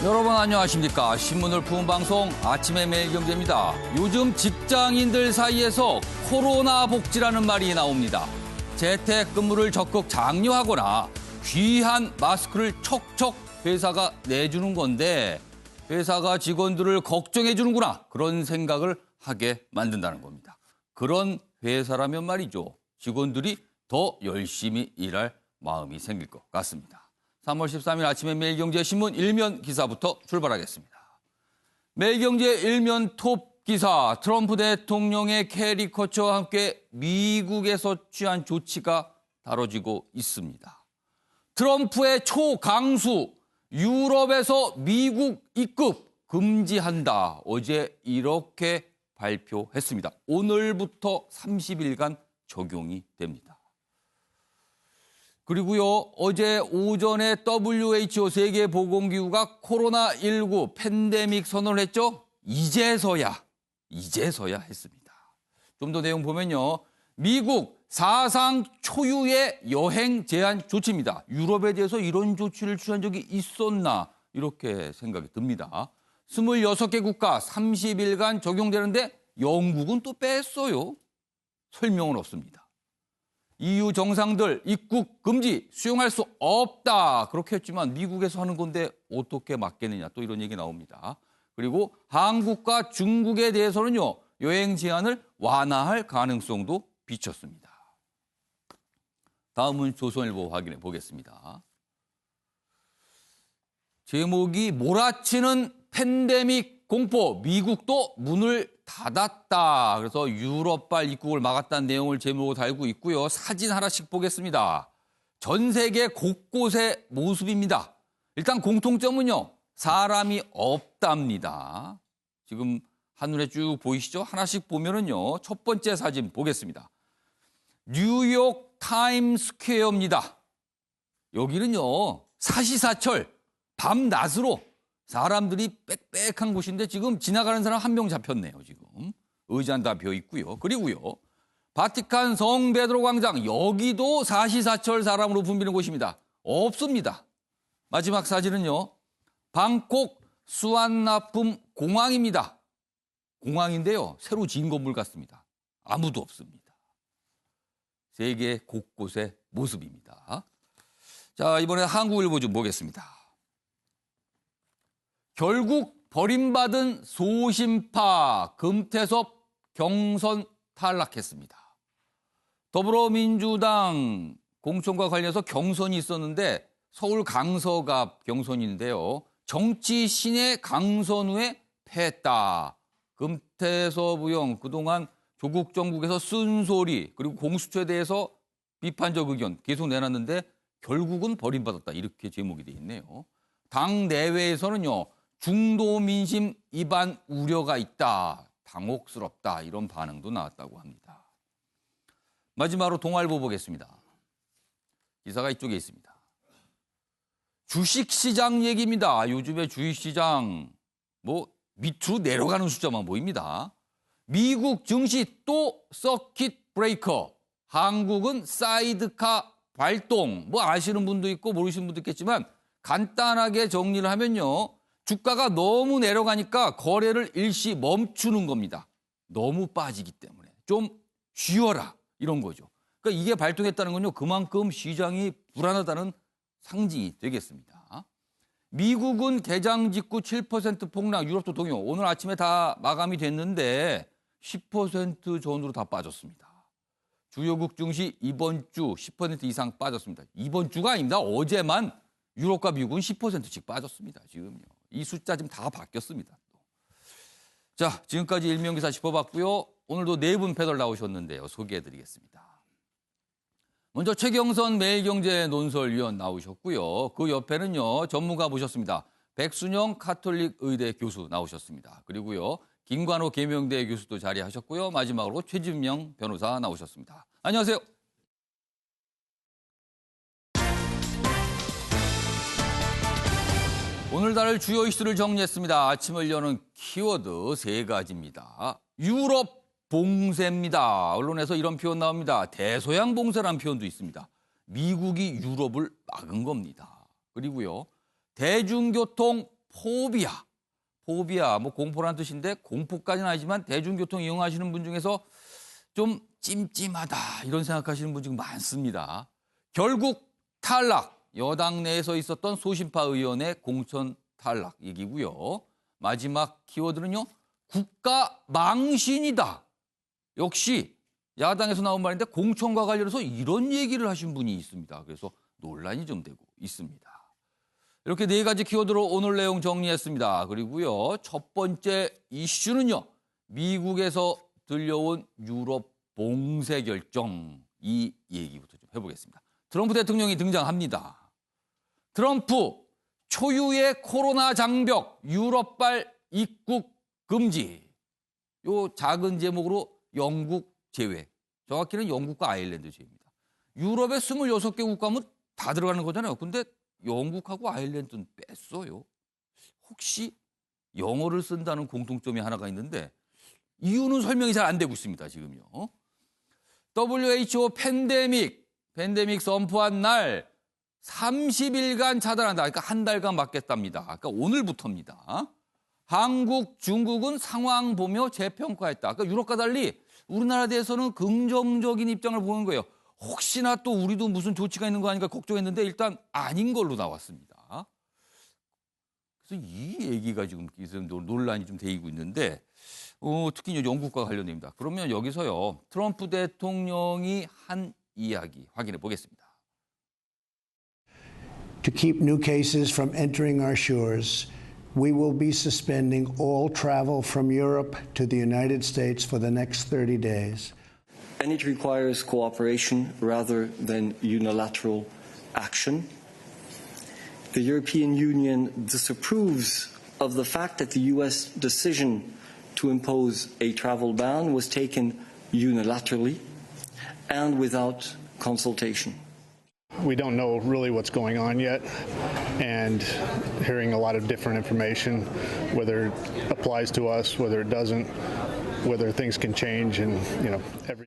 여러분 안녕하십니까. 신문을 푸는 방송 아침의 매일경제입니다. 요즘 직장인들 사이에서 코로나 복지라는 말이 나옵니다. 재택근무를 적극 장려하거나 귀한 마스크를 척척 회사가 내주는 건데 회사가 직원들을 걱정해 주는구나 그런 생각을 하게 만든다는 겁니다. 그런 회사라면 말이죠. 직원들이 더 열심히 일할 마음이 생길 것 같습니다. 3월 13일 아침에 매일경제신문 일면 기사부터 출발하겠습니다. 매일경제 일면 톱 기사, 트럼프 대통령의 캐리커처와 함께 미국에서 취한 조치가 다뤄지고 있습니다. 트럼프의 초강수, 유럽에서 미국 입국 금지한다. 어제 이렇게 발표했습니다. 오늘부터 30일간 적용이 됩니다. 그리고요, 어제 오전에 WHO 세계보건기구가 코로나19 팬데믹 선언을 했죠? 이제서야 했습니다. 좀 더 내용 보면요. 미국 사상 초유의 여행 제한 조치입니다. 유럽에 대해서 이런 조치를 취한 적이 있었나 이렇게 생각이 듭니다. 26개 국가 30일간 적용되는데 영국은 또 뺐어요. 설명은 없습니다. EU 정상들 입국 금지 수용할 수 없다. 그렇게 했지만 미국에서 하는 건데 어떻게 막겠느냐 또 이런 얘기 나옵니다. 그리고 한국과 중국에 대해서는요. 여행 제한을 완화할 가능성도 비쳤습니다. 다음은 조선일보 확인해 보겠습니다. 제목이 몰아치는 팬데믹 공포, 미국도 문을 닫았다. 그래서 유럽발 입국을 막았다는 내용을 제목으로 달고 있고요. 사진 하나씩 보겠습니다. 전 세계 곳곳의 모습입니다. 일단 공통점은요. 사람이 없답니다. 지금 한눈에 쭉 보이시죠? 하나씩 보면은요. 첫 번째 사진 보겠습니다. 뉴욕 타임스퀘어입니다. 여기는요. 사시사철 밤낮으로 사람들이 빽빽한 곳인데 지금 지나가는 사람 한 명 잡혔네요. 지금 의자는 다 비어 있고요. 그리고요. 바티칸 성 베드로 광장 여기도 사시사철 사람으로 붐비는 곳입니다. 없습니다. 마지막 사진은요. 방콕 수완나품 공항입니다. 공항인데요. 새로 지은 건물 같습니다. 아무도 없습니다. 세계 곳곳의 모습입니다. 자, 이번에 한국일보 좀 보겠습니다. 결국 버림받은 소심파 금태섭 경선 탈락했습니다. 더불어민주당 공천과 관련해서 경선이 있었는데 서울 강서갑 경선인데요. 정치 신의 강선우에 패했다. 금태섭 의원 그동안 조국 정국에서 쓴소리 그리고 공수처에 대해서 비판적 의견 계속 내놨는데 결국은 버림받았다. 이렇게 제목이 돼 있네요. 당 내외에서는요. 중도 민심 이반 우려가 있다. 당혹스럽다. 이런 반응도 나왔다고 합니다. 마지막으로 동아일보 보겠습니다. 기사가 이쪽에 있습니다. 주식시장 얘기입니다. 요즘에 주식시장 밑으로 내려가는 숫자만 보입니다. 미국 증시 또 서킷 브레이커. 한국은 사이드카 발동. 아시는 분도 있고 모르시는 분도 있겠지만 간단하게 정리를 하면요. 주가가 너무 내려가니까 거래를 일시 멈추는 겁니다. 너무 빠지기 때문에. 좀 쉬어라. 이런 거죠. 그러니까 이게 발동했다는 건요. 그만큼 시장이 불안하다는 상징이 되겠습니다. 미국은 개장 직후 7% 폭락, 유럽도 동요. 오늘 아침에 다 마감이 됐는데 10% 전으로 다 빠졌습니다. 주요국 증시 이번 주 10% 이상 빠졌습니다. 이번 주가 아닙니다. 어제만 유럽과 미국은 10%씩 빠졌습니다. 지금요. 이 숫자 지금 다 바뀌었습니다. 자, 지금까지 일면기사 짚어봤고요. 오늘도 네 분 패널 나오셨는데요. 소개해드리겠습니다. 먼저 최경선 매일경제 논설위원 나오셨고요. 그 옆에는요. 전문가 모셨습니다. 백순영 카톨릭 의대 교수 나오셨습니다. 그리고요. 김관호 계명대 교수도 자리하셨고요. 마지막으로 최진명 변호사 나오셨습니다. 안녕하세요. 오늘 다룰 주요 이슈를 정리했습니다. 아침을 여는 키워드 세 가지입니다. 유럽 봉쇄입니다. 언론에서 이런 표현 나옵니다. 대서양 봉쇄라는 표현도 있습니다. 미국이 유럽을 막은 겁니다. 그리고요. 대중교통 포비아, 뭐 공포란 뜻인데 공포까지는 아니지만 대중교통 이용하시는 분 중에서 좀 찜찜하다 이런 생각하시는 분 지금 많습니다. 결국 탈락, 여당 내에서 있었던 소신파 의원의 공천 탈락 얘기고요. 마지막 키워드는요, 국가 망신이다. 역시 야당에서 나온 말인데 공천과 관련해서 이런 얘기를 하신 분이 있습니다. 그래서 논란이 좀 되고 있습니다. 이렇게 네 가지 키워드로 오늘 내용 정리했습니다. 그리고요, 첫 번째 이슈는요, 미국에서 들려온 유럽 봉쇄 결정, 이 얘기부터 좀 해보겠습니다. 트럼프 대통령이 등장합니다. 트럼프 초유의 코로나 장벽, 유럽발 입국 금지. 요 작은 제목으로 영국 제외. 정확히는 영국과 아일랜드 제외입니다. 유럽의 26개 국가면 다 들어가는 거잖아요. 근데 영국하고 아일랜드는 뺐어요. 혹시 영어를 쓴다는 공통점이 하나가 있는데 이유는 설명이 잘 안 되고 있습니다. 지금요. WHO 팬데믹 선포한 날 30일간 차단한다. 그러니까 한 달간 막겠답니다. 그러니까 오늘부터입니다. 한국, 중국은 상황 보며 재평가했다. 그러니까 유럽과 달리 우리나라에 대해서는 긍정적인 입장을 보는 거예요. 혹시나 또 우리도 무슨 조치가 있는 거 아닌가 걱정했는데 일단 아닌 걸로 나왔습니다. 그래서 이 얘기가 지금 논란이 좀 되고 있는데 특히 영국과 관련됩니다. 그러면 여기서요, 트럼프 대통령이 한 이야기 확인해 보겠습니다. To keep new cases from entering our shores, we will be suspending all travel from Europe to the United States for the next 30 days. And it requires cooperation rather than unilateral action. The European Union disapproves of the fact that the U.S. decision to impose a travel ban was taken unilaterally and without consultation. We don't know really what's going on yet, and hearing a lot of different information, whether it applies to us, whether it doesn't, whether things can change, and every.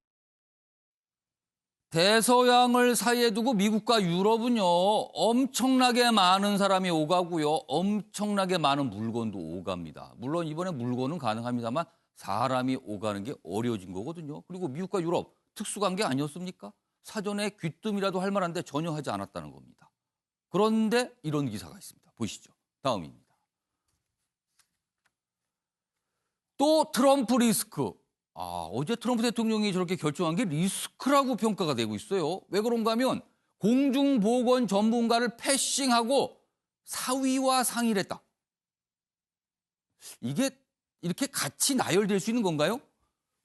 대서양을 사이에 두고 미국과 유럽은요, 엄청나게 많은 사람이 오가고요, 엄청나게 많은 물건도 오갑니다. 물론 이번에 물건은 가능합니다만 사람이 오가는 게 어려워진 거거든요. 그리고 미국과 유럽 특수관계 아니었습니까? 사전에 귀뜸이라도 할 만한데 전혀 하지 않았다는 겁니다. 그런데 이런 기사가 있습니다. 보시죠. 다음입니다. 또 트럼프 리스크. 어제 트럼프 대통령이 저렇게 결정한 게 리스크라고 평가가 되고 있어요. 왜 그런가 하면 공중보건 전문가를 패싱하고 사위와 상의를 했다. 이게 이렇게 같이 나열될 수 있는 건가요?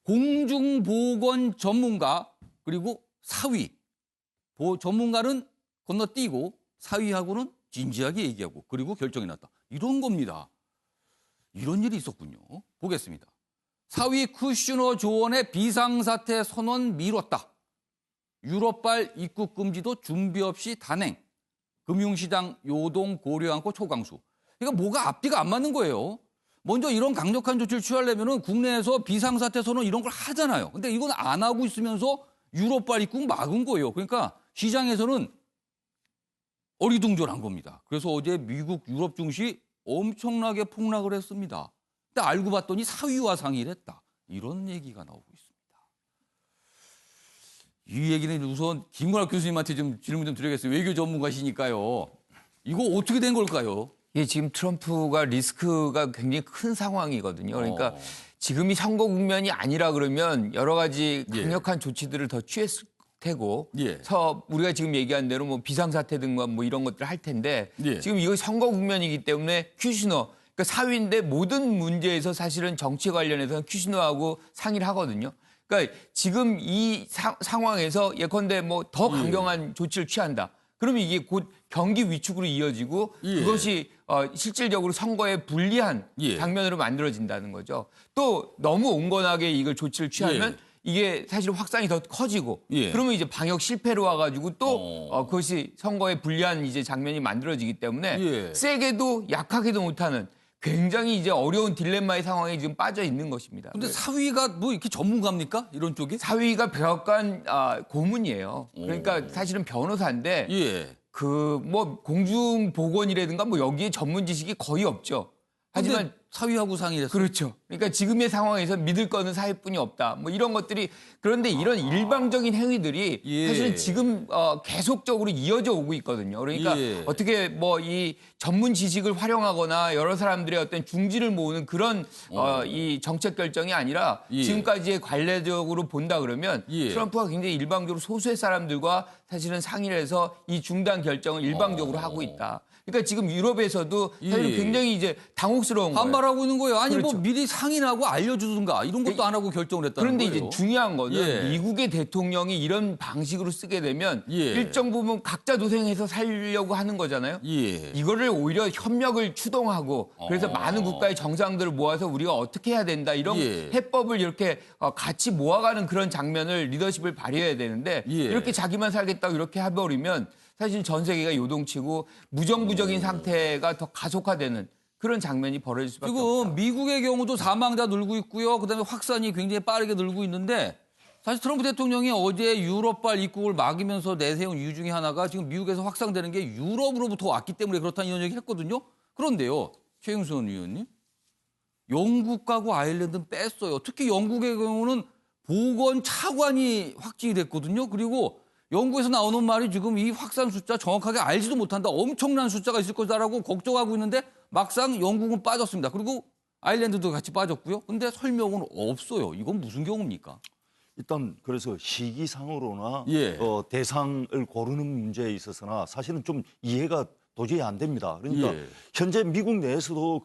공중보건 전문가 그리고 사위. 전문가는 건너뛰고 사위하고는 진지하게 얘기하고 그리고 결정이 났다. 이런 겁니다. 이런 일이 있었군요. 보겠습니다. 사위 쿠슈너 조언의 비상사태 선언 미뤘다. 유럽발 입국 금지도 준비 없이 단행. 금융시장 요동 고려 않고 초강수. 그러니까 뭐가 앞뒤가 안 맞는 거예요. 먼저 이런 강력한 조치를 취하려면 국내에서 비상사태 선언 이런 걸 하잖아요. 근데 이건 안 하고 있으면서 유럽발 입국 막은 거예요. 그러니까 시장에서는 어리둥절한 겁니다. 그래서 어제 미국 유럽 증시 엄청나게 폭락을 했습니다. 근데 알고 봤더니 사위와 상의를 했다. 이런 얘기가 나오고 있습니다. 이 얘기는 우선 김건학 교수님한테 좀 질문 좀 드리겠어요. 외교 전문가시니까요. 이거 어떻게 된 걸까요? 예, 지금 트럼프가 리스크가 굉장히 큰 상황이거든요. 그러니까 지금이 선거 국면이 아니라 그러면 여러 가지 강력한 조치들을 더 취했을 테고, 우리가 지금 얘기한 대로 뭐 비상사태 등과 뭐 이런 것들을 할 텐데, 지금 이거 선거 국면이기 때문에 큐시너, 그러니까 사위인데 모든 문제에서 사실은 정치 관련해서는 큐시너하고 상의를 하거든요. 그러니까 지금 이 상황에서 예컨대 뭐 더 강경한 조치를 취한다. 그러면 이게 곧 경기 위축으로 이어지고 그것이 실질적으로 선거에 불리한 장면으로 만들어진다는 거죠. 또 너무 온건하게 이걸 조치를 취하면 이게 사실 확산이 더 커지고 그러면 이제 방역 실패로 와가지고 또 그것이 선거에 불리한 이제 장면이 만들어지기 때문에 세게도 약하게도 못하는 굉장히 이제 어려운 딜레마의 상황에 지금 빠져 있는 것입니다. 근데 사위가 뭐 이렇게 전문가입니까? 이런 쪽에? 사위가 백악관 고문이에요. 그러니까 사실은 변호사인데 그 뭐 공중보건이라든가 뭐 여기에 전문 지식이 거의 없죠. 하지만 사위하고 상의를 했어요. 그렇죠. 그러니까 지금의 상황에서 믿을 거는 사회뿐이 없다. 뭐 이런 것들이 그런데 이런 일방적인 행위들이 예. 사실은 지금 계속적으로 이어져 오고 있거든요. 그러니까 예. 어떻게 뭐 이 전문 지식을 활용하거나 여러 사람들의 어떤 중지를 모으는 그런 이 정책 결정이 아니라 예. 지금까지의 관례적으로 본다 그러면 예. 트럼프가 굉장히 일방적으로 소수의 사람들과 사실은 상의를 해서 이 중단 결정을 일방적으로 하고 있다. 그러니까 지금 유럽에서도 사실 예. 굉장히 이제 당혹스러운 거예요. 반발하고 있는 거예요. 아니 그렇죠. 뭐 미리 상의를 하고 알려주든가 이런 것도 안 하고 결정을 했다는 그런데 거예요. 이제 중요한 거는 예. 미국의 대통령이 이런 방식으로 쓰게 되면 예. 일정 부분 각자 도생해서 살려고 하는 거잖아요. 예. 이거를 오히려 협력을 추동하고 그래서 많은 국가의 정상들을 모아서 우리가 어떻게 해야 된다 이런 예. 해법을 이렇게 같이 모아가는 그런 장면을 리더십을 발휘해야 되는데 예. 이렇게 자기만 살겠다고 이렇게 해버리면 사실 전 세계가 요동치고 무정부적인 상태가 더 가속화되는 그런 장면이 벌어질 수밖에 없다. 지금 미국의 경우도 사망자 늘고 있고요. 그다음에 확산이 굉장히 빠르게 늘고 있는데 사실 트럼프 대통령이 어제 유럽발 입국을 막으면서 내세운 이유 중에 하나가 지금 미국에서 확산되는 게 유럽으로부터 왔기 때문에 그렇다는 이런 얘기를 했거든요. 그런데요. 최영선 의원님. 영국하고 아일랜드는 뺐어요. 특히 영국의 경우는 보건 차관이 확진이 됐거든요. 그리고 영국에서 나오는 말이 지금 이 확산 숫자 정확하게 알지도 못한다. 엄청난 숫자가 있을 거다라고 걱정하고 있는데 막상 영국은 빠졌습니다. 그리고 아일랜드도 같이 빠졌고요. 근데 설명은 없어요. 이건 무슨 경우입니까? 일단 그래서 시기상으로나 예. 대상을 고르는 문제에 있어서나 사실은 좀 이해가 도저히 안 됩니다. 그러니까 예. 현재 미국 내에서도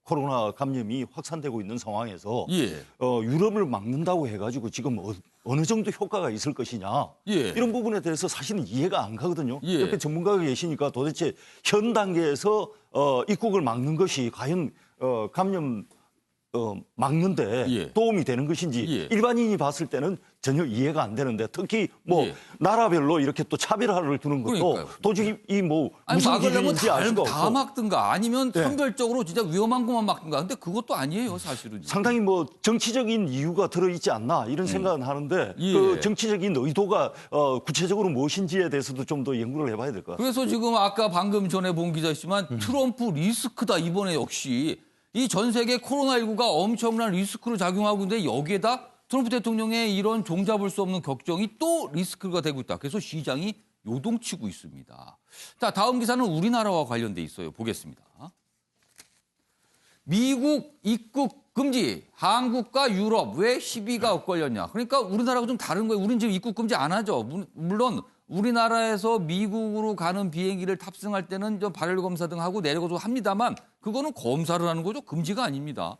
코로나 감염이 확산되고 있는 상황에서 예. 유럽을 막는다고 해가지고 지금 어느 정도 효과가 있을 것이냐 예. 이런 부분에 대해서 사실은 이해가 안 가거든요. 예. 옆에 전문가가 계시니까 도대체 현 단계에서 입국을 막는 것이 과연 감염 막는데 예. 도움이 되는 것인지 예. 일반인이 봤을 때는 전혀 이해가 안 되는데 특히 뭐 예. 나라별로 이렇게 또 차별화를 두는 것도 그러니까요. 도저히 이 뭐 아니 무슨 막으려면 기준인지 알 수가 다 없고 막든가 아니면 네. 선별적으로 진짜 위험한 것만 막든가. 근데 그것도 아니에요, 사실은. 상당히 뭐 정치적인 이유가 들어있지 않나 이런 생각은 하는데 예. 그 정치적인 의도가 구체적으로 무엇인지에 대해서도 좀 더 연구를 해봐야 될 것 같아요. 그래서 지금 아까 방금 전에 본 기사였지만 트럼프 리스크다 이번에 역시 이 전 세계 코로나19가 엄청난 리스크로 작용하고 있는데 여기에다 트럼프 대통령의 이런 종잡을 수 없는 격정이 또 리스크가 되고 있다. 그래서 시장이 요동치고 있습니다. 자, 다음 기사는 우리나라와 관련돼 있어요. 보겠습니다. 미국 입국 금지, 한국과 유럽 왜 시비가 엇갈렸냐. 그러니까 우리나라가 좀 다른 거예요. 우리는 지금 입국 금지 안 하죠. 물론 우리나라에서 미국으로 가는 비행기를 탑승할 때는 좀 발열 검사 등 하고 내려가도 합니다만 그거는 검사를 하는 거죠. 금지가 아닙니다.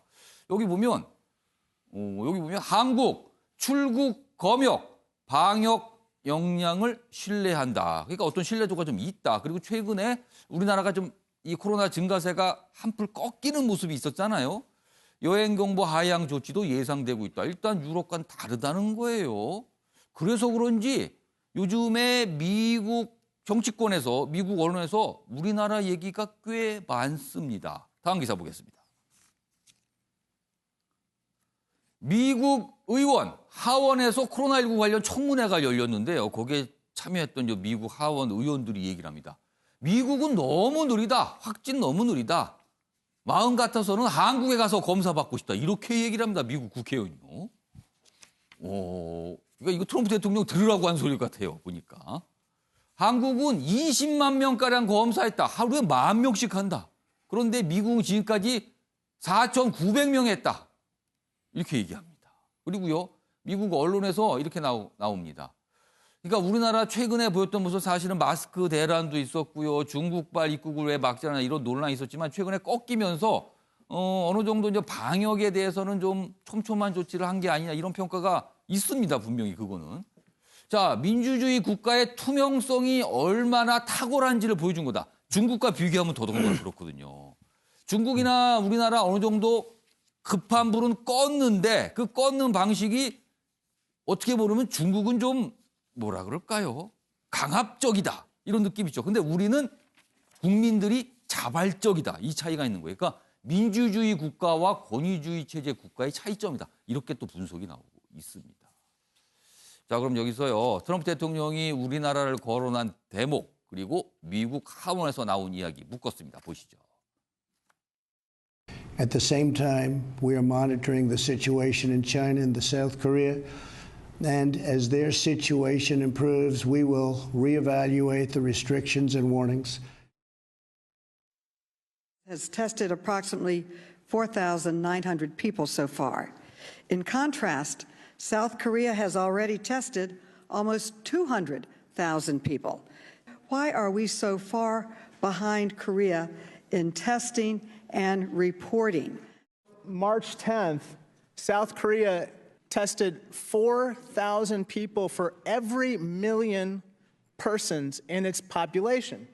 여기 보면 한국 출국 검역 방역 역량을 신뢰한다. 그러니까 어떤 신뢰도가 좀 있다. 그리고 최근에 우리나라가 좀 이 코로나 증가세가 한풀 꺾이는 모습이 있었잖아요. 여행 경보 하향 조치도 예상되고 있다. 일단 유럽과는 다르다는 거예요. 그래서 그런지 요즘에 미국 정치권에서 미국 언론에서 우리나라 얘기가 꽤 많습니다. 다음 기사 보겠습니다. 미국 의원 하원에서 코로나19 관련 청문회가 열렸는데요. 거기에 참여했던 미국 하원 의원들이 얘기를 합니다. 미국은 너무 느리다. 확진 너무 느리다. 마음 같아서는 한국에 가서 검사받고 싶다. 이렇게 얘기를 합니다. 미국 국회의원이요. 그러니까 이거 트럼프 대통령 들으라고 한 소리 같아요. 보니까. 한국은 20만 명가량 검사했다. 하루에 10,000명씩 한다. 그런데 미국은 지금까지 4,900명 했다. 이렇게 얘기합니다. 그리고요. 미국 언론에서 이렇게 나옵니다. 그러니까 우리나라 최근에 보였던 모습 사실은 마스크 대란도 있었고요. 중국발 입국을 왜 막지 않나 이런 논란이 있었지만 최근에 꺾이면서 어느 정도 이제 방역에 대해서는 좀 촘촘한 조치를 한 게 아니냐 이런 평가가 있습니다. 분명히 그거는. 자, 민주주의 국가의 투명성이 얼마나 탁월한지를 보여준 거다. 중국과 비교하면 더더군다나 그렇거든요. 중국이나 우리나라 어느 정도 급한 불은 껐는데 그 껐는 방식이 어떻게 보면 중국은 좀 뭐라 그럴까요? 강압적이다. 이런 느낌이죠. 근데 우리는 국민들이 자발적이다. 이 차이가 있는 거예요. 그러니까 민주주의 국가와 권위주의 체제 국가의 차이점이다. 이렇게 또 분석이 나오고 있습니다. 자, 그럼 여기서요. 트럼프 대통령이 우리나라를 거론한 대목 그리고 미국 하원에서 나온 이야기 묶었습니다. 보시죠. At the same time, we are monitoring the situation in China and the South Korea. And as their situation improves, we will reevaluate the restrictions and warnings. Has tested approximately 4,900 people so far. In contrast, South Korea has already tested almost 200,000 people. Why are we so far behind Korea in testing and reporting? March 10th, South Korea tested 4,000 people for every million persons in its population.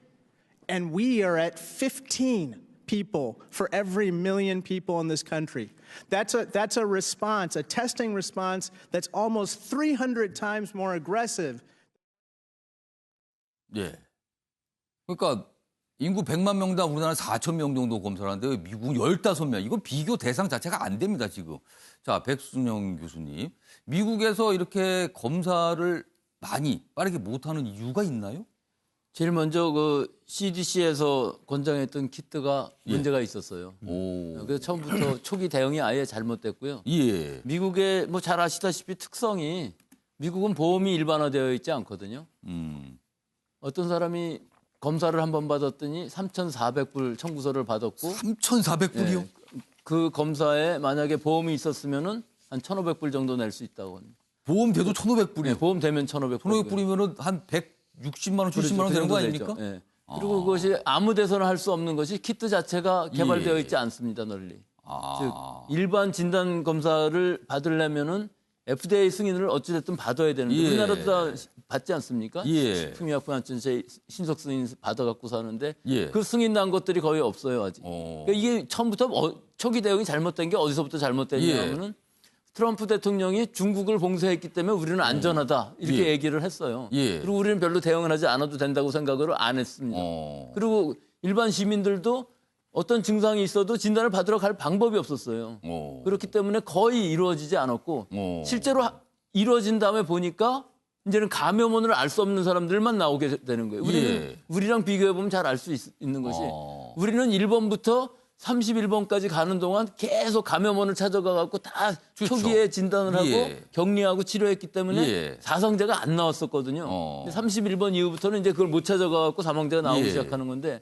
And we are at 15 people for every million people in this country. That's a response, a testing response that's almost 300 times more aggressive. 예. 그러니까 인구 100만 명당 우리나라 4천 명 정도 검사를 하는데 미국은 15명. 이건 비교 대상 자체가 안 됩니다, 지금. 자, 백순영 교수님. 미국에서 이렇게 검사를 많이 빠르게 못하는 이유가 있나요? 제일 먼저 그 CDC에서 권장했던 키트가 문제가 있었어요. 그래서 처음부터 초기 대응이 아예 잘못됐고요. 예. 미국의 뭐 잘 아시다시피 특성이 미국은 보험이 일반화되어 있지 않거든요. 어떤 사람이 검사를 한 번 받았더니 3,400불 청구서를 받았고 3,400불이요? 네, 그 검사에 만약에 보험이 있었으면은 한 1,500불 정도 낼 수 있다고 합니다. 보험 돼도 1,500불이요? 네, 보험 되면 1,500불. 1,500불이면은 한 160만 원, 70만 원 되는 거 아닙니까? 네. 그리고 그것이 아무 데서나 할 수 없는 것이 키트 자체가 개발되어 있지 않습니다, 널리. 즉 일반 진단 검사를 받으려면은 FDA 승인을 어찌됐든 받아야 되는데 우리나라도 다 받지 않습니까? 식품의약품안전처 신속 승인 받아갖고 사는데 그 승인 난 것들이 거의 없어요 아직. 그러니까 이게 처음부터 초기 대응이 잘못된 게 어디서부터 잘못됐냐 하면은 트럼프 대통령이 중국을 봉쇄했기 때문에 우리는 안전하다 이렇게 얘기를 했어요. 그리고 우리는 별로 대응을 하지 않아도 된다고 생각을 안 했습니다. 그리고 일반 시민들도 어떤 증상이 있어도 진단을 받으러 갈 방법이 없었어요. 그렇기 때문에 거의 이루어지지 않았고 실제로 이루어진 다음에 보니까 이제는 감염원을 알 수 없는 사람들만 나오게 되는 거예요. 우리랑 비교해보면 잘 알 수 있는 것이 우리는 1번부터 31번까지 가는 동안 계속 감염원을 찾아가갖고 다 초기에 진단을 하고 격리하고 치료했기 때문에 사상자가 안 나왔었거든요. 31번 이후부터는 이제 그걸 못 찾아가갖고 사망자가 나오기 시작하는 건데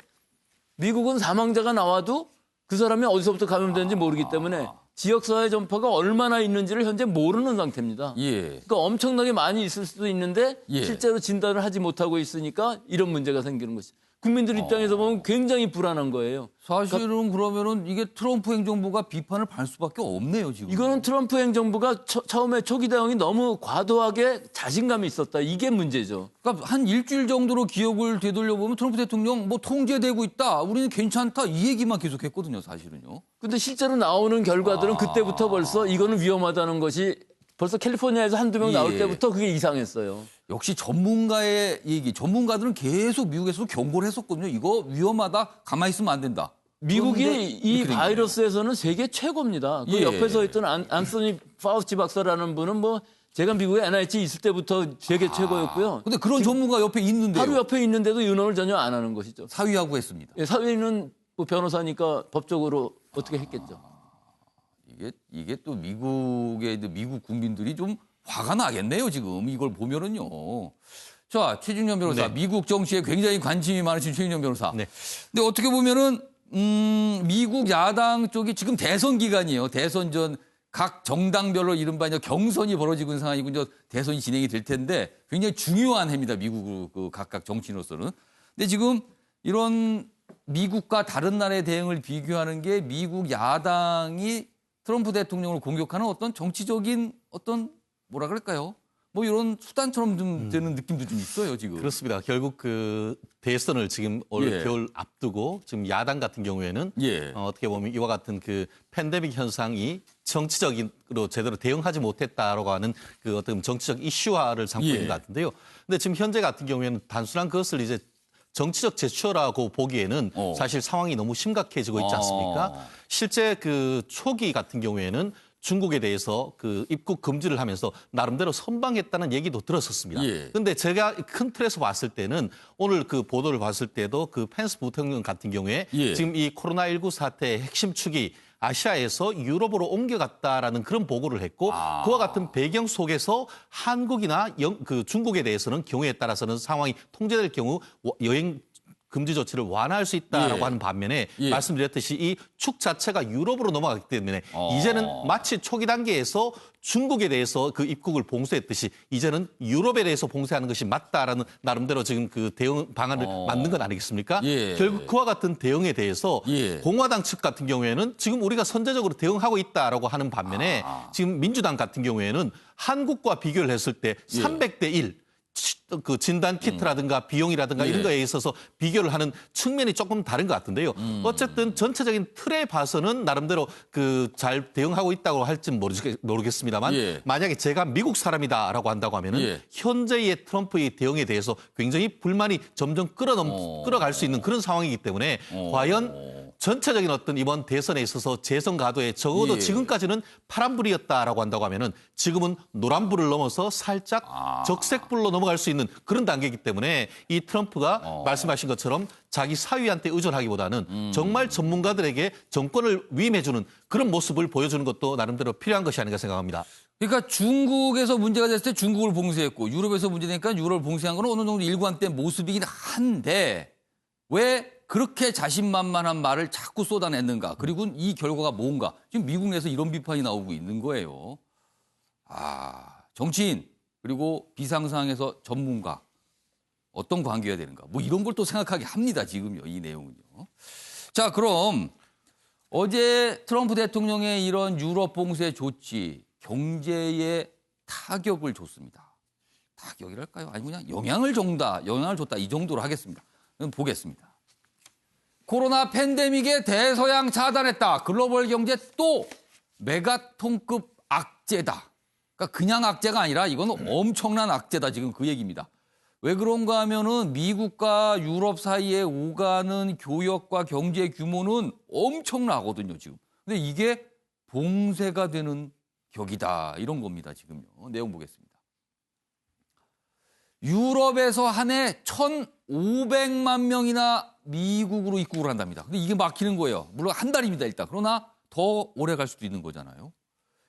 미국은 사망자가 나와도 그 사람이 어디서부터 감염됐는지 모르기 때문에 지역사회 전파가 얼마나 있는지를 현재 모르는 상태입니다. 그러니까 엄청나게 많이 있을 수도 있는데 실제로 진단을 하지 못하고 있으니까 이런 문제가 생기는 것이죠. 국민들 입장에서 보면 굉장히 불안한 거예요. 사실은 그러면은 이게 트럼프 행정부가 비판을 받을 수밖에 없네요, 지금. 이거는 트럼프 행정부가 처음에 초기 대응이 너무 과도하게 자신감이 있었다. 이게 문제죠. 그러니까 한 일주일 정도로 기억을 되돌려보면 트럼프 대통령 뭐 통제되고 있다. 우리는 괜찮다. 이 얘기만 계속했거든요, 사실은요. 근데 실제로 나오는 결과들은 그때부터 벌써 이거는 위험하다는 것이 벌써 캘리포니아에서 한두 명 나올 때부터 그게 이상했어요. 역시 전문가의 얘기, 전문가들은 계속 미국에서도 경고를 했었거든요. 이거 위험하다, 가만히 있으면 안 된다. 미국이 이 바이러스에서는 세계 최고입니다. 그 옆에 서 있던 안소니 파우치 박사라는 분은 뭐 제가 미국에 NIH 있을 때부터 세계 최고였고요. 근데 그런 전문가 옆에 있는데요. 바로 옆에 있는데도 의논을 전혀 안 하는 것이죠. 사위하고 했습니다. 사위는 뭐 변호사니까 법적으로 어떻게 했겠죠. 이게 또 미국 국민들이 좀 화가 나겠네요, 지금. 이걸 보면은요. 자, 최진영 변호사. 미국 정치에 굉장히 관심이 많으신 최진영 변호사. 근데 어떻게 보면은, 미국 야당 쪽이 지금 대선 기간이에요. 대선 전 각 정당별로 이른바 이제 경선이 벌어지고 있는 상황이고 이제 대선이 진행이 될 텐데 굉장히 중요한 해입니다. 미국 그 각각 정치인으로서는. 근데 지금 이런 미국과 다른 나라의 대응을 비교하는 게 미국 야당이 트럼프 대통령을 공격하는 어떤 정치적인 어떤 뭐라 그럴까요? 뭐 이런 수단처럼 좀 되는 느낌도 좀 있어요, 지금. 그렇습니다. 결국 그 대선을 지금 올 겨울 앞두고 지금 야당 같은 경우에는 어떻게 보면 이와 같은 그 팬데믹 현상이 정치적으로 제대로 대응하지 못했다라고 하는 그 어떤 정치적 이슈화를 삼고 있는 것 같은데요. 근데 지금 현재 같은 경우에는 단순한 그것을 이제 정치적 제스처라고 보기에는 사실 상황이 너무 심각해지고 있지 않습니까? 실제 그 초기 같은 경우에는 중국에 대해서 그 입국 금지를 하면서 나름대로 선방했다는 얘기도 들었었습니다. 그런데 제가 큰 틀에서 봤을 때는 오늘 그 보도를 봤을 때도 그 펜스 부통령 같은 경우에 지금 이 코로나19 사태의 핵심 축이 아시아에서 유럽으로 옮겨갔다라는 그런 보고를 했고 그와 같은 배경 속에서 한국이나 그 중국에 대해서는 경우에 따라서는 상황이 통제될 경우 여행 금지 조치를 완화할 수 있다라고 하는 반면에 말씀드렸듯이 이 축 자체가 유럽으로 넘어갔기 때문에 이제는 마치 초기 단계에서 중국에 대해서 그 입국을 봉쇄했듯이 이제는 유럽에 대해서 봉쇄하는 것이 맞다라는 나름대로 지금 그 대응 방안을 만든 건 아니겠습니까? 결국 그와 같은 대응에 대해서 공화당 측 같은 경우에는 지금 우리가 선제적으로 대응하고 있다라고 하는 반면에 지금 민주당 같은 경우에는 한국과 비교를 했을 때 300대 1. 그 진단 키트라든가 비용이라든가 이런 거에 있어서 비교를 하는 측면이 조금 다른 것 같은데요. 어쨌든 전체적인 틀에 봐서는 나름대로 그 잘 대응하고 있다고 할지는 모르겠습니다만 만약에 제가 미국 사람이다라고 한다고 하면은 현재의 트럼프의 대응에 대해서 굉장히 불만이 점점 끌어갈 수 있는 그런 상황이기 때문에 과연 전체적인 어떤 이번 대선에 있어서 재선 가도에 적어도 지금까지는 파란불이었다라고 한다고 하면은 지금은 노란불을 넘어서 살짝 적색불로 넘어갈 수 있는 그런 단계이기 때문에 이 트럼프가 말씀하신 것처럼 자기 사위한테 의존하기보다는 정말 전문가들에게 정권을 위임해주는 그런 모습을 보여주는 것도 나름대로 필요한 것이 아닌가 생각합니다. 그러니까 중국에서 문제가 됐을 때 중국을 봉쇄했고 유럽에서 문제되니까 유럽을 봉쇄한 건 어느 정도 일관된 모습이긴 한데 왜 그렇게 자신만만한 말을 자꾸 쏟아냈는가. 그리고 이 결과가 뭔가. 지금 미국 내에서 이런 비판이 나오고 있는 거예요. 정치인 그리고 비상상황에서 전문가 어떤 관계가 되는가. 뭐 이런 걸 또 생각하게 합니다. 지금요. 이 내용은요. 자, 그럼 어제 트럼프 대통령의 이런 유럽 봉쇄 조치 경제에 타격을 줬습니다. 타격이랄까요? 아니 그냥 영향을 줬다. 이 정도로 하겠습니다. 그럼 보겠습니다. 코로나 팬데믹에 대서양 차단했다. 글로벌 경제 또 메가톤급 악재다. 그러니까 그냥 악재가 아니라 이건 엄청난 악재다. 지금 그 얘기입니다. 왜 그런가 하면은 미국과 유럽 사이에 오가는 교역과 경제 규모는 엄청나거든요. 지금. 근데 이게 봉쇄가 되는 격이다. 이런 겁니다. 지금요. 내용 보겠습니다. 유럽에서 한 해 1,500만 명이나 미국으로 입국을 한답니다. 근데 이게 막히는 거예요. 물론 한 달입니다, 일단. 그러나 더 오래 갈 수도 있는 거잖아요.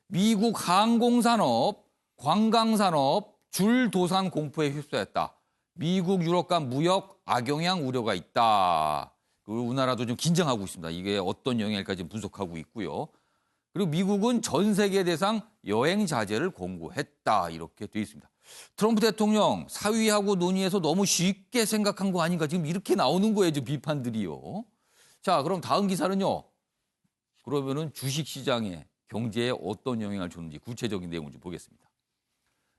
미국 항공산업, 관광산업, 줄도산 공포에 휩싸였다. 미국, 유럽 간 무역 악영향 우려가 있다. 그리고 우리나라도 좀 긴장하고 있습니다. 이게 어떤 영향일까 지금 분석하고 있고요. 그리고 미국은 전 세계 대상 여행 자제를 권고했다. 이렇게 돼 있습니다. 트럼프 대통령 사위하고 논의해서 너무 쉽게 생각한 거 아닌가 지금 이렇게 나오는 거예요. 지금 비판들이요. 자, 그럼 다음 기사는요. 그러면은 주식시장에 경제에 어떤 영향을 주는지 구체적인 내용을 좀 보겠습니다.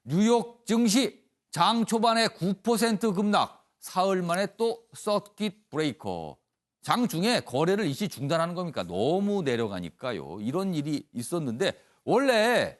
뉴욕 증시 장 초반에 9% 급락, 사흘 만에 또 서킷 브레이커. 장 중에 거래를 일시 중단하는 겁니까? 너무 내려가니까요. 이런 일이 있었는데 원래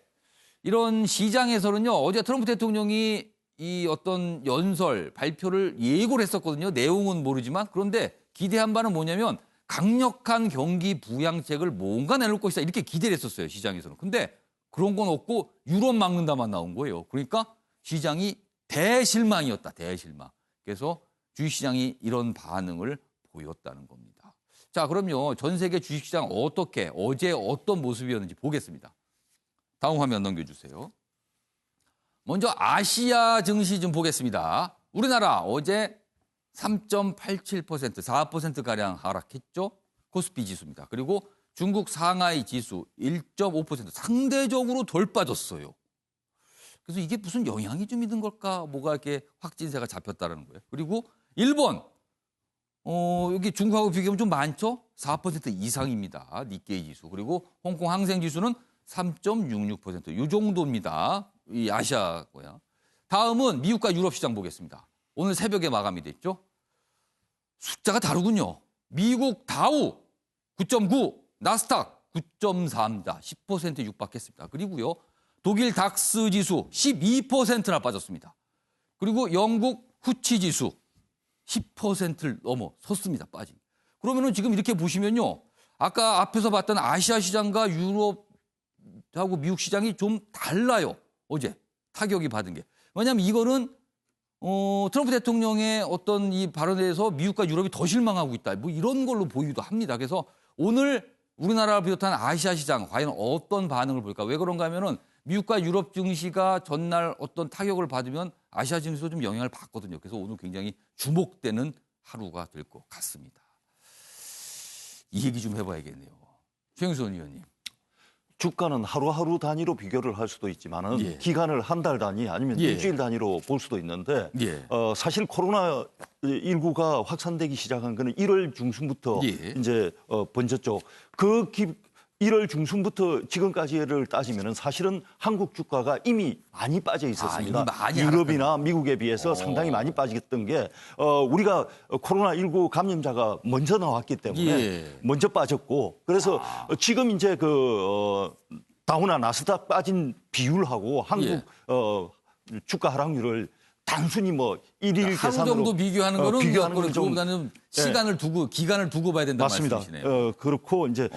이런 시장에서는요. 어제 트럼프 대통령이 이 어떤 연설, 발표를 예고를 했었거든요. 내용은 모르지만. 그런데 기대한 바는 뭐냐면 강력한 경기 부양책을 뭔가 내놓을 것이다. 이렇게 기대를 했었어요. 시장에서는. 근데 그런 건 없고 유럽 막는다만 나온 거예요. 그러니까 시장이 대실망이었다. 대실망. 그래서 주식시장이 이런 반응을 보였다는 겁니다. 자, 그럼요. 전 세계 주식시장 어떻게 어제 어떤 모습이었는지 보겠습니다. 다음 화면 넘겨주세요. 먼저 아시아 증시 좀 보겠습니다. 우리나라 어제 3.87%, 4%가량 하락했죠. 코스피 지수입니다. 그리고 중국 상하이 지수 1.5% 상대적으로 덜 빠졌어요. 그래서 이게 무슨 영향이 좀 있는 걸까? 뭐가 이렇게 확진세가 잡혔다는 거예요. 그리고 일본, 여기 중국하고 비교하면 좀 많죠? 4% 이상입니다. 니케이 지수. 그리고 홍콩 항생 지수는 3.66%. 이 정도입니다. 이 아시아 거야. 다음은 미국과 유럽 시장 보겠습니다. 오늘 새벽에 마감이 됐죠? 숫자가 다르군요. 미국 다우 9.9, 나스닥 9.4입니다. 10% 육박했습니다. 그리고요. 독일 닥스 지수 12%나 빠졌습니다. 그리고 영국 후치 지수 10%를 넘어 섰습니다. 빠진. 그러면은 지금 이렇게 보시면요. 아까 앞에서 봤던 아시아 시장과 유럽 유럽하고 미국 시장이 좀 달라요. 어제 타격이 받은 게. 왜냐하면 이거는 트럼프 대통령의 어떤 이 발언에 대해서 미국과 유럽이 더 실망하고 있다. 뭐 이런 걸로 보이기도 합니다. 그래서 오늘 우리나라를 비롯한 아시아 시장 과연 어떤 반응을 볼까? 왜 그런가 하면은 미국과 유럽 증시가 전날 어떤 타격을 받으면 아시아 증시도 좀 영향을 받거든요. 그래서 오늘 굉장히 주목되는 하루가 될 것 같습니다. 이 얘기 좀 해봐야겠네요. 최영선 의원님. 주가는 하루하루 단위로 비교를 할 수도 있지만은 예. 기간을 한 달 단위 아니면 예. 일주일 단위로 볼 수도 있는데 예. 사실 코로나19가 확산되기 시작한 거는 1월 중순부터 예. 이제 번졌죠. 1월 중순부터 지금까지를 따지면은 사실은 한국 주가가 이미 많이 빠져 있었습니다. 이미 많이 유럽이나 미국에 비해서 상당히 많이 빠졌던 게 우리가 코로나19 감염자가 먼저 나왔기 때문에 예. 먼저 빠졌고 그래서 지금 이제 다우나 나스닥 빠진 비율하고 한국 주가 하락률을 단순히 뭐 일일 하루 계산으로 정도 비교하는 거는 비교하는 건 그거보다는 시간을 두고 기간을 두고 봐야 된다는 맞습니다. 말씀이시네요. 그렇고 이제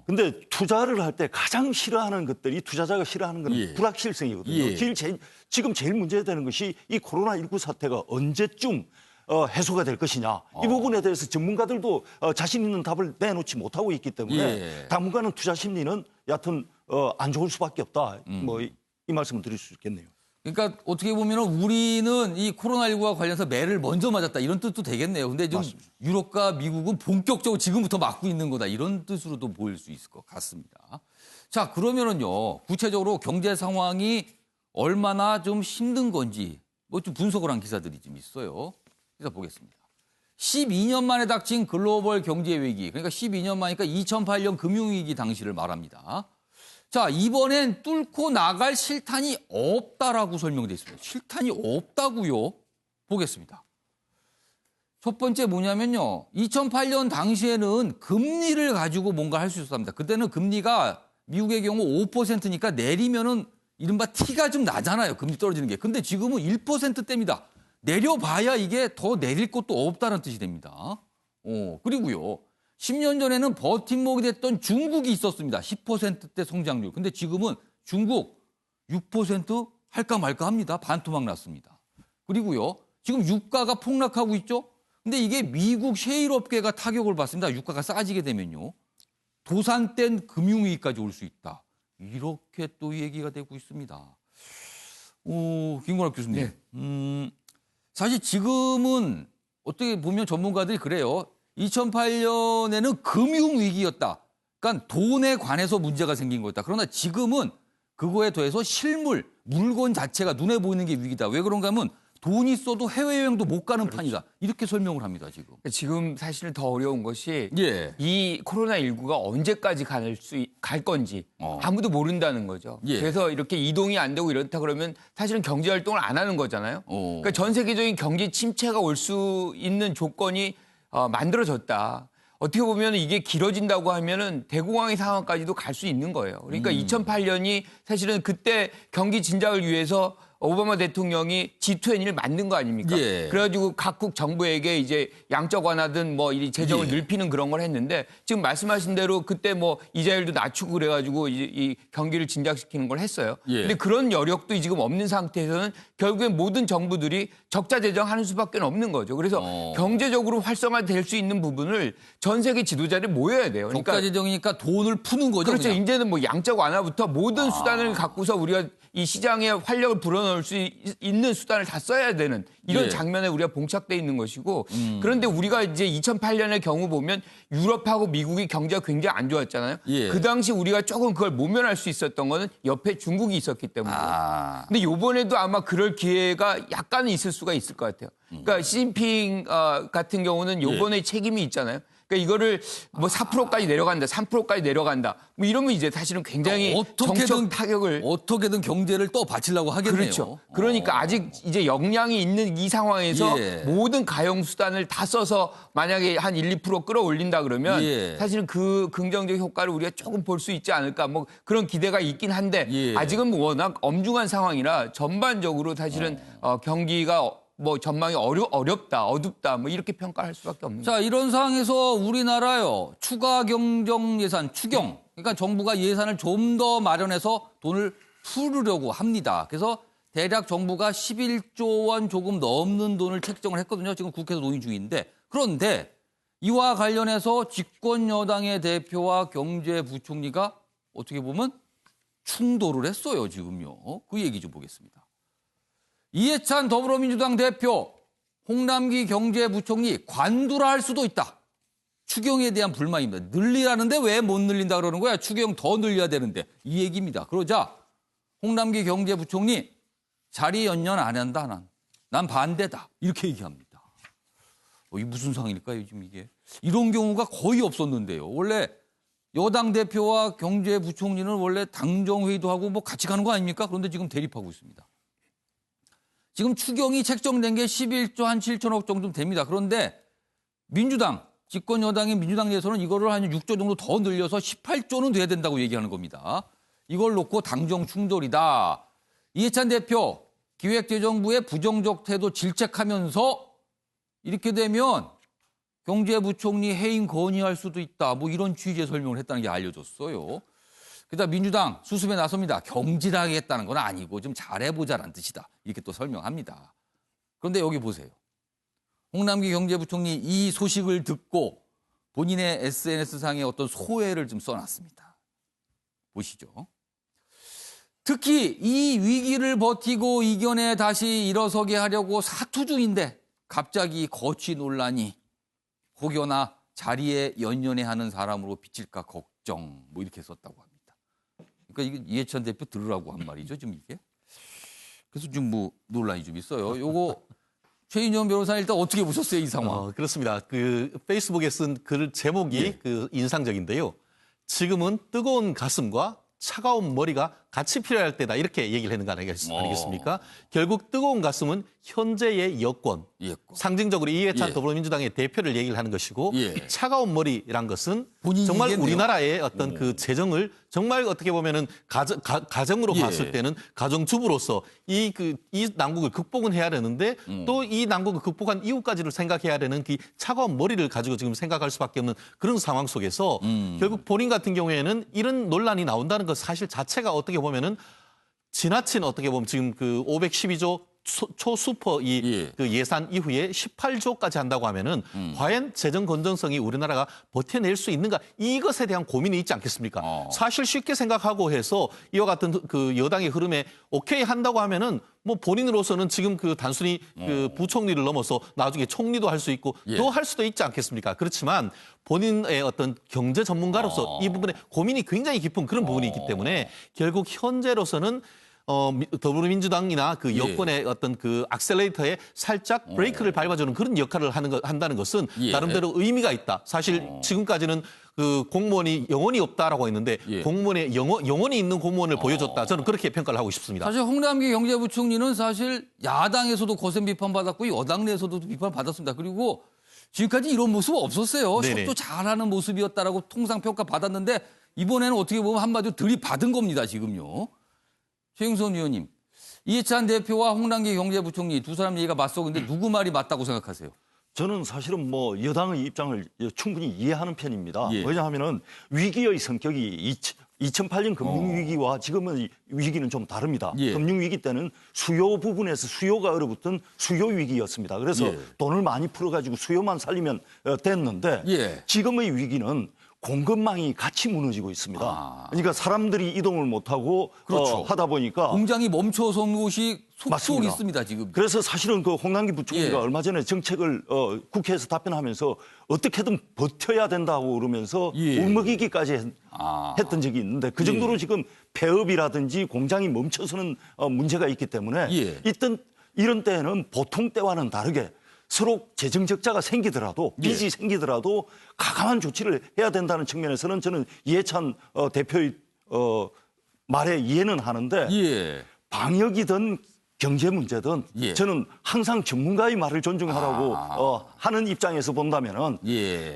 근데 투자를 할 때 가장 싫어하는 것들이 투자자가 싫어하는 건 예. 불확실성이거든요. 예. 지금 제일 문제되는 것이 이 코로나19 사태가 언제쯤 해소가 될 것이냐. 이 부분에 대해서 전문가들도 자신 있는 답을 내놓지 못하고 있기 때문에 예. 당분간은 투자 심리는 여하튼 안 좋을 수밖에 없다. 뭐 이 말씀을 드릴 수 있겠네요. 그러니까 어떻게 보면 우리는 이 코로나19와 관련해서 매를 먼저 맞았다 이런 뜻도 되겠네요. 근데 좀 맞습니다. 유럽과 미국은 본격적으로 지금부터 맞고 있는 거다 이런 뜻으로도 보일 수 있을 것 같습니다. 자, 그러면은요 구체적으로 경제 상황이 얼마나 좀 힘든 건지 뭐 좀 분석을 한 기사들이 좀 있어요. 기사 보겠습니다. 12년 만에 닥친 글로벌 경제 위기, 그러니까 12년 만이니까 2008년 금융위기 당시를 말합니다. 자, 이번엔 뚫고 나갈 실탄이 없다라고 설명되어 있습니다. 실탄이 없다고요? 보겠습니다. 첫 번째 뭐냐면요. 2008년 당시에는 금리를 가지고 뭔가 할 수 있었답니다. 그때는 금리가 미국의 경우 5%니까 내리면은 이른바 티가 좀 나잖아요. 금리 떨어지는 게. 근데 지금은 1%대입니다. 내려봐야 이게 더 내릴 것도 없다는 뜻이 됩니다. 그리고요. 10년 전에는 버팀목이 됐던 중국이 있었습니다. 10%대 성장률. 근데 지금은 중국 6% 할까 말까 합니다. 반토막 났습니다. 그리고요. 지금 유가가 폭락하고 있죠. 근데 이게 미국 셰일 업계가 타격을 받습니다. 유가가 싸지게 되면요. 도산된 금융위기까지 올 수 있다. 이렇게 또 얘기가 되고 있습니다. 김건학 교수님. 네. 사실 지금은 어떻게 보면 전문가들이 그래요. 2008년에는 금융위기였다. 그러니까 돈에 관해서 문제가 생긴 거였다. 그러나 지금은 그거에 더해서 실물, 물건 자체가 눈에 보이는 게 위기다. 왜 그런가 하면 돈이 있어도 해외여행도 못 가는 판이다. 이렇게 설명을 합니다, 지금. 지금 사실 더 어려운 것이 예. 이 코로나19가 언제까지 갈 건지 아무도 모른다는 거죠. 예. 그래서 이렇게 이동이 안 되고 이렇다 그러면 사실은 경제 활동을 안 하는 거잖아요. 그러니까 전 세계적인 경제 침체가 올 수 있는 조건이 만들어졌다. 어떻게 보면 이게 길어진다고 하면은 대공황의 상황까지도 갈 수 있는 거예요. 그러니까 2008년이 사실은 그때 경기 진작을 위해서 오바마 대통령이 G20를 만든 거 아닙니까? 예. 그래가지고 각국 정부에게 이제 양적 완화든 뭐 이 재정을 늘피는 그런 걸 했는데 지금 말씀하신 대로 그때 뭐 이자율도 낮추고 그래가지고 이 경기를 진작시키는 걸 했어요. 예. 근데 그런 여력도 지금 없는 상태에서는 결국엔 모든 정부들이 적자 재정하는 수밖에 없는 거죠. 그래서 경제적으로 활성화될 수 있는 부분을 전 세계 지도자들이 모여야 돼요. 그러니까 적자 재정이니까 돈을 푸는 거죠. 그렇죠. 그냥. 이제는 뭐 양적 완화부터 모든 수단을 갖고서 우리가 이 시장에 활력을 불어넣을 수 있는 수단을 다 써야 되는 이런 예. 장면에 우리가 봉착돼 있는 것이고 그런데 우리가 이제 2008년의 경우 보면 유럽하고 미국이 경제가 굉장히 안 좋았잖아요. 예. 그 당시 우리가 조금 그걸 모면할 수 있었던 거는 옆에 중국이 있었기 때문에. 근데 이번에도 아마 그럴 기회가 약간은 있을 수가 있을 것 같아요. 그러니까 시진핑 같은 경우는 이번에 책임이 있잖아요. 그러니까 이거를 뭐 4%까지 내려간다, 3%까지 내려간다. 뭐 이러면 이제 사실은 굉장히 정책 타격을 어떻게든 경제를 또 받치려고 하겠네요. 그렇죠. 그러니까 아직 이제 역량이 있는 이 상황에서 모든 가용 수단을 다 써서 만약에 한 1, 2% 끌어올린다 그러면 사실은 그 긍정적 효과를 우리가 조금 볼 수 있지 않을까 뭐 그런 기대가 있긴 한데 아직은 워낙 엄중한 상황이라 전반적으로 사실은 경기가 뭐 전망이 어렵다, 어둡다, 뭐 이렇게 평가할 수밖에 없는 거죠. 자, 이런 상황에서 우리나라요 추가 경정 예산 추경 그러니까 정부가 예산을 좀 더 마련해서 돈을 풀으려고 합니다. 그래서 대략 정부가 11조 원 조금 넘는 돈을 책정을 했거든요. 지금 국회에서 논의 중인데. 그런데 이와 관련해서 집권 여당의 대표와 경제부총리가 어떻게 보면 충돌을 했어요, 지금요. 그 얘기 좀 보겠습니다. 이해찬 더불어민주당 대표, 홍남기 경제부총리 관두라 할 수도 있다. 추경에 대한 불만입니다. 늘리라는데 왜 못 늘린다 그러는 거야? 추경 더 늘려야 되는데. 이 얘기입니다. 그러자 홍남기 경제부총리 자리 연연 안 한다. 난 반대다. 이렇게 얘기합니다. 이 무슨 상황일까요, 요즘 이게? 이런 경우가 거의 없었는데요. 원래 여당 대표와 경제부총리는 원래 당정회의도 하고 뭐 같이 가는 거 아닙니까? 그런데 지금 대립하고 있습니다. 지금 추경이 책정된 게 11조 한 7천억 정도 됩니다. 그런데 민주당, 집권 여당인 민주당 내에서는 이거를 한 6조 정도 더 늘려서 18조는 돼야 된다고 얘기하는 겁니다. 이걸 놓고 당정 충돌이다. 이해찬 대표, 기획재정부의 부정적 태도 질책하면서 이렇게 되면 경제부총리 해임 건의할 수도 있다. 뭐 이런 취지의 설명을 했다는 게 알려졌어요. 그러다 민주당 수습에 나섭니다. 경질하겠다는 건 아니고 좀 잘해보자라는 뜻이다. 이렇게 또 설명합니다. 그런데 여기 보세요. 홍남기 경제부총리 이 소식을 듣고 본인의 SNS상에 어떤 소회를 좀 써놨습니다. 보시죠. 특히 이 위기를 버티고 이겨내 다시 일어서게 하려고 사투 중인데 갑자기 거취 논란이 혹여나 자리에 연연해하는 사람으로 비칠까 걱정 뭐 이렇게 썼다고 합니다. 그러니까 이게 이해찬 대표 들으라고 한 말이죠, 지금 이게. 그래서 좀 뭐 논란이 좀 있어요. 요거 최인현 변호사 일단 어떻게 보셨어요, 이 상황? 그렇습니다. 그 페이스북에 쓴 글 제목이 그 인상적인데요. 지금은 뜨거운 가슴과 차가운 머리가 같이 필요할 때다 이렇게 얘기를 했는 거 아니겠습니까? 결국 뜨거운 가슴은 현재의 여권, 상징적으로 이해찬 더불어민주당의 대표를 얘기를 하는 것이고 차가운 머리란 것은 정말 이겠네요. 우리나라의 어떤 그 재정을 정말 어떻게 보면은 가정으로 봤을 때는 가정주부로서 이 난국을 극복은 해야 되는데 또 이 난국을 극복한 이후까지를 생각해야 되는 그 차가운 머리를 가지고 지금 생각할 수밖에 없는 그런 상황 속에서 결국 본인 같은 경우에는 이런 논란이 나온다는 것 사실 자체가 어떻게 보면은 지나친 어떻게 보면 지금 그 512조 초수퍼 그 예산 이후에 18조까지 한다고 하면은 과연 재정 건전성이 우리나라가 버텨낼 수 있는가 이것에 대한 고민이 있지 않겠습니까? 사실 쉽게 생각하고 해서 이와 같은 그 여당의 흐름에 오케이 한다고 하면은 뭐 본인으로서는 지금 그 단순히 그 부총리를 넘어서 나중에 총리도 할 수 있고 또 할 수도 있지 않겠습니까? 그렇지만 본인의 어떤 경제 전문가로서 이 부분에 고민이 굉장히 깊은 그런 부분이 있기 때문에 결국 현재로서는 더불어민주당이나 그 여권의 어떤 그 액셀레이터에 살짝 브레이크를 밟아주는 그런 역할을 한다는 것은 나름대로 의미가 있다. 사실 지금까지는 그 공무원이 영혼이 없다라고 했는데 공무원의 영혼이 있는 공무원을 보여줬다. 저는 그렇게 평가를 하고 싶습니다. 사실 홍남기 경제부총리는 사실 야당에서도 거센 비판받았고 여당 내에서도 비판받았습니다. 그리고 지금까지 이런 모습 없었어요. 슛도 잘하는 모습이었다라고 통상 평가 받았는데 이번에는 어떻게 보면 한마디로 들이받은 겁니다. 지금요. 최영선 의원님, 이해찬 대표와 홍남기 경제부총리 두 사람 얘기가 맞서는데 누구 말이 맞다고 생각하세요? 저는 사실은 뭐 여당의 입장을 충분히 이해하는 편입니다. 왜냐하면은 위기의 성격이 2008년 금융위기와 지금의 위기는 좀 다릅니다. 금융위기 때는 수요 부분에서 수요가 얼어붙은 수요 위기였습니다. 그래서 돈을 많이 풀어가지고 수요만 살리면 됐는데 지금의 위기는 공급망이 같이 무너지고 있습니다. 그러니까 사람들이 이동을 못하고 하다 보니까 공장이 멈춰선 곳이 속속 있습니다, 지금. 그래서 사실은 그 홍남기 부총리가 얼마 전에 정책을 국회에서 답변하면서 어떻게든 버텨야 된다고 그러면서 울먹이기까지 했던 적이 있는데 그 정도로 지금 폐업이라든지 공장이 멈춰서는 문제가 있기 때문에 이런 때에는 보통 때와는 다르게 서로 재정 적자가 생기더라도 빚이 생기더라도 가감한 조치를 해야 된다는 측면에서는 저는 이해찬 대표의 말에 이해는 하는데 방역이든 경제 문제든 저는 항상 전문가의 말을 존중하라고 하는 입장에서 본다면은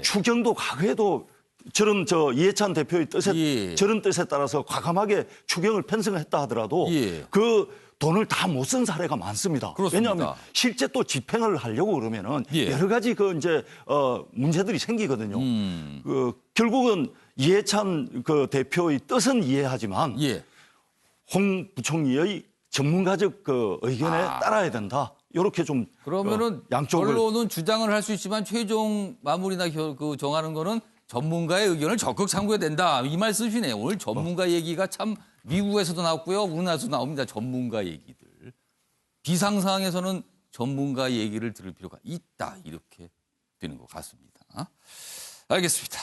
추경도 과거에도 저런 이해찬 대표의 뜻에 저런 뜻에 따라서 과감하게 추경을 편성했다 하더라도 그 돈을 다 못 쓴 사례가 많습니다. 그렇습니다. 왜냐하면 실제 또 집행을 하려고 그러면은 예. 여러 가지 그 이제 문제들이 생기거든요. 결국은 이해찬 그 대표의 뜻은 이해하지만 예. 홍 부총리의 전문가적 그 의견에 따라야 된다. 이렇게 좀 그러면은 양쪽을 언론은 주장을 할 수 있지만 최종 마무리나 그 정하는 거는 전문가의 의견을 적극 참고해야 된다. 이 말씀이시네요. 오늘 전문가 얘기가 참 미국에서도 나왔고요. 우리나라에서도 나옵니다. 전문가 얘기들. 비상 상황에서는 전문가 얘기를 들을 필요가 있다. 이렇게 되는 것 같습니다. 알겠습니다.